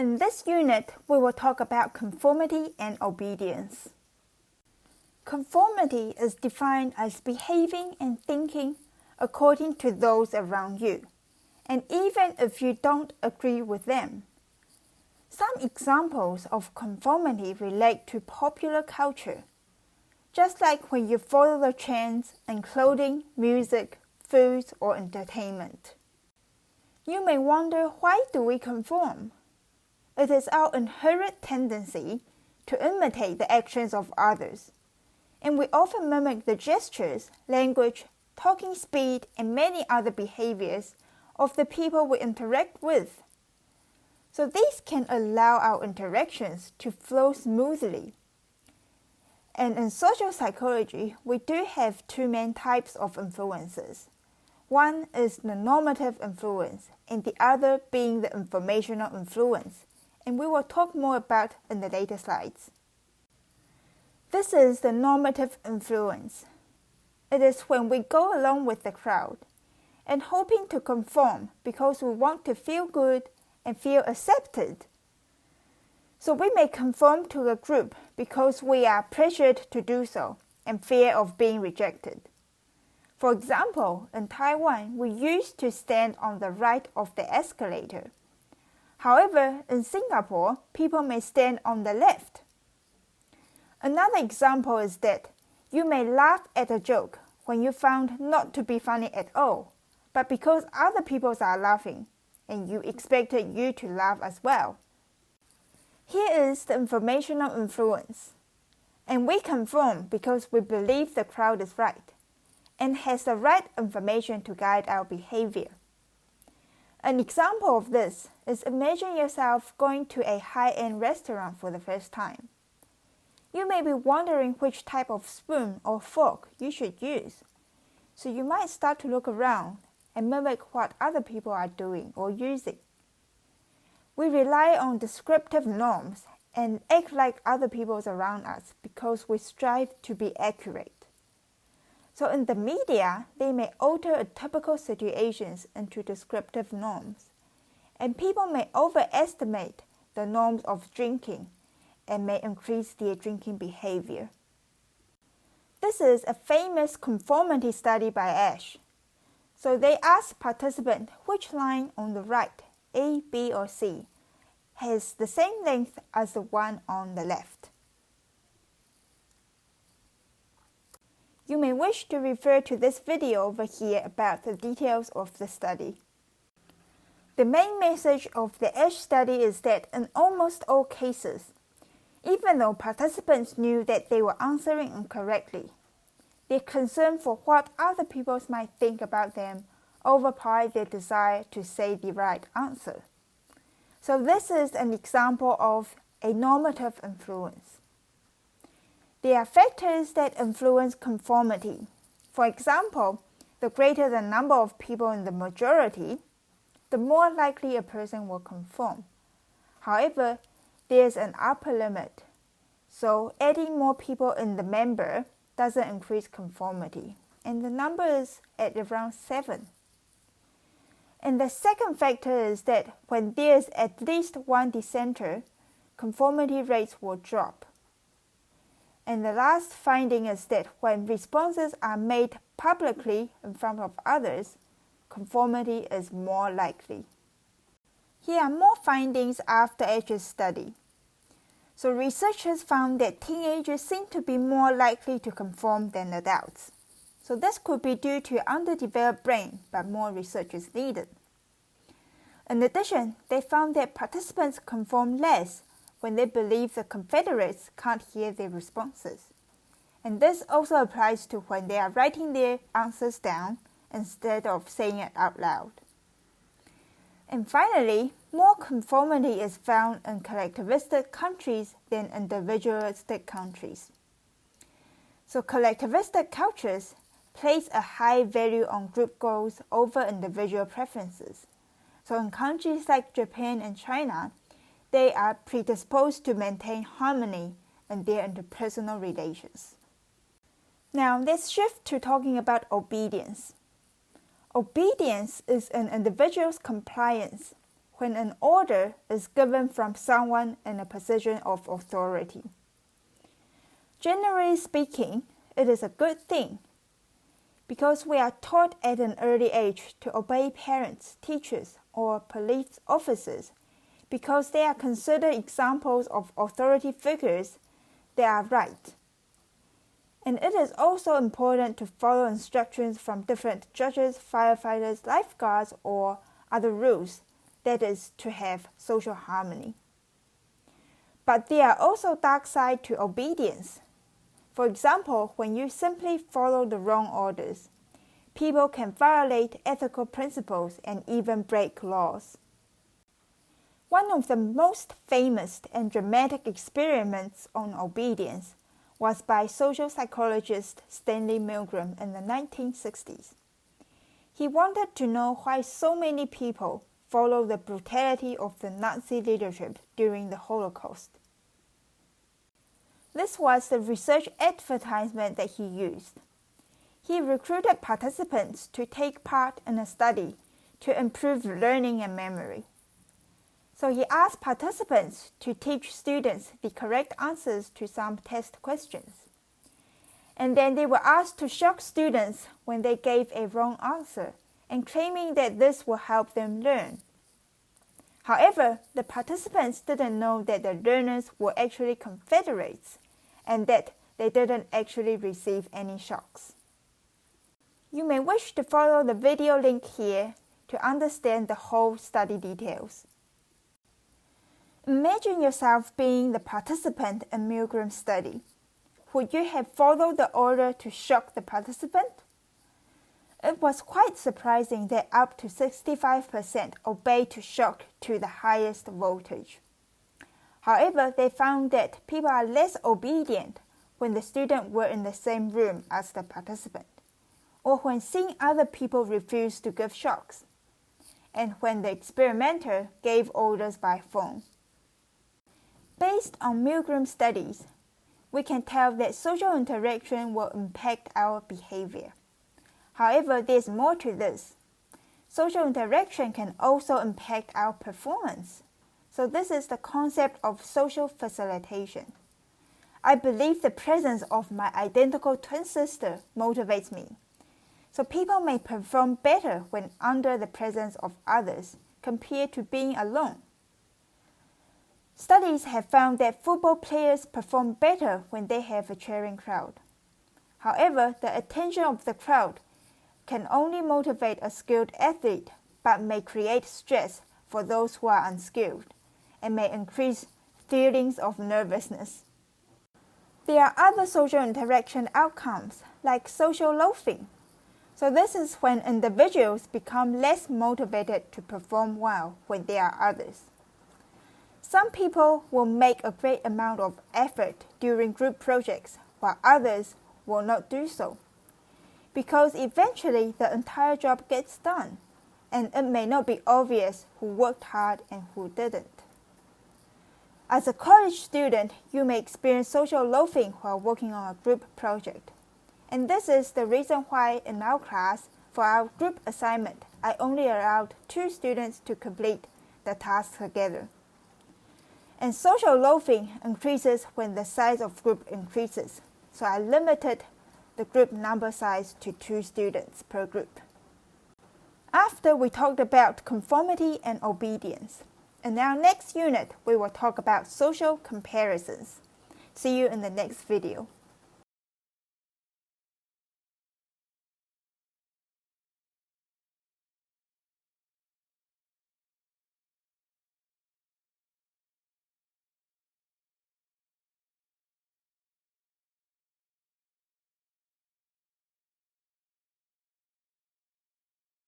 In this unit, we will talk about conformity and obedience. Conformity is defined as behaving and thinking according to those around you, and even if you don't agree with them. Some examples of conformity relate to popular culture, just like when you follow the trends in clothing, music, foods, or entertainment. You may wonder, why do we conform? It is our inherent tendency to imitate the actions of others, and we often mimic the gestures, language, talking speed, and many other behaviors of the people we interact with. So these can allow our interactions to flow smoothly. And in social psychology, we do have two main types of influences. One is the normative influence, and the other being the informational influence, and we will talk more about in the later slides. This is the normative influence. It is when we go along with the crowd and hoping to conform because we want to feel good and feel accepted. So we may conform to a group because we are pressured to do so and fear of being rejected. For example, in Taiwan, we used to stand on the right of the escalator. However, in Singapore, people may stand on the left. Another example is that you may laugh at a joke when you found not to be funny at all, but because other people are laughing, and you expected you to laugh as well. Here is the informational influence, and we conform because we believe the crowd is right, and has the right information to guide our behavior. An example of this is, imagine yourself going to a high-end restaurant for the first time. You may be wondering which type of spoon or fork you should use, so you might start to look around and mimic what other people are doing or using. We rely on descriptive norms and act like other people around us because we strive to be accurate. So in the media, they may alter typical situations into descriptive norms, and people may overestimate the norms of drinking and may increase their drinking behavior. This is a famous conformity study by Ash. So they asked participants which line on the right, A, B, or C, has the same length as the one on the left. You may wish to refer to this video over here about the details of the study. The main message of the Ash study is that in almost all cases, even though participants knew that they were answering incorrectly, their concern for what other people might think about them overpowered their desire to say the right answer. So this is an example of a normative influence. There are factors that influence conformity. For example, the greater the number of people in the majority, the more likely a person will conform. However, there is an upper limit. So adding more people in the member doesn't increase conformity, and the number is at around 7. And the second factor is that when there is at least one dissenter, conformity rates will drop. And the last finding is that when responses are made publicly in front of others, conformity is more likely. Here are more findings after Ash's study. So researchers found that teenagers seem to be more likely to conform than adults. So this could be due to underdeveloped brain, but more research is needed. In addition, they found that participants conform less when they believe the Confederates can't hear their responses. And this also applies to when they are writing their answers down instead of saying it out loud. And finally, more conformity is found in collectivistic countries than individualistic countries. So collectivistic cultures place a high value on group goals over individual preferences. So in countries like Japan and China, they are predisposed to maintain harmony in their interpersonal relations. Now let's shift to talking about obedience. Obedience is an individual's compliance when an order is given from someone in a position of authority. Generally speaking, it is a good thing because we are taught at an early age to obey parents, teachers, or police officers because they are considered examples of authority figures that are right. And it is also important to follow instructions from different judges, firefighters, lifeguards, or other rules, that is, to have social harmony. But there are also dark sides to obedience. For example, when you simply follow the wrong orders, people can violate ethical principles and even break laws. One of the most famous and dramatic experiments on obedience was by social psychologist Stanley Milgram in the 1960s. He wanted to know why so many people followed the brutality of the Nazi leadership during the Holocaust. This was the research advertisement that he used. He recruited participants to take part in a study to improve learning and memory. So he asked participants to teach students the correct answers to some test questions. And then they were asked to shock students when they gave a wrong answer and claiming that this will help them learn. However, the participants didn't know that the learners were actually Confederates and that they didn't actually receive any shocks. You may wish to follow the video link here to understand the whole study details. Imagine yourself being the participant in Milgram's study. Would you have followed the order to shock the participant? It was quite surprising that up to 65% obeyed to shock to the highest voltage. However, they found that people are less obedient when the students were in the same room as the participant, or when seeing other people refuse to give shocks, and when the experimenter gave orders by phone. Based on Milgram's studies, we can tell that social interaction will impact our behavior. However, there is more to this. Social interaction can also impact our performance. So this is the concept of social facilitation. I believe the presence of my identical twin sister motivates me. So people may perform better when under the presence of others compared to being alone. Studies have found that football players perform better when they have a cheering crowd. However, the attention of the crowd can only motivate a skilled athlete, but may create stress for those who are unskilled, and may increase feelings of nervousness. There are other social interaction outcomes, like social loafing. So this is when individuals become less motivated to perform well when there are others. Some people will make a great amount of effort during group projects, while others will not do so, because eventually the entire job gets done, and it may not be obvious who worked hard and who didn't. As a college student, you may experience social loafing while working on a group project. And this is the reason why in our class, for our group assignment, I only allowed 2 students to complete the task together. And social loafing increases when the size of group increases, so I limited the group number size to 2 students per group. After we talked about conformity and obedience, in our next unit we will talk about social comparisons. See you in the next video.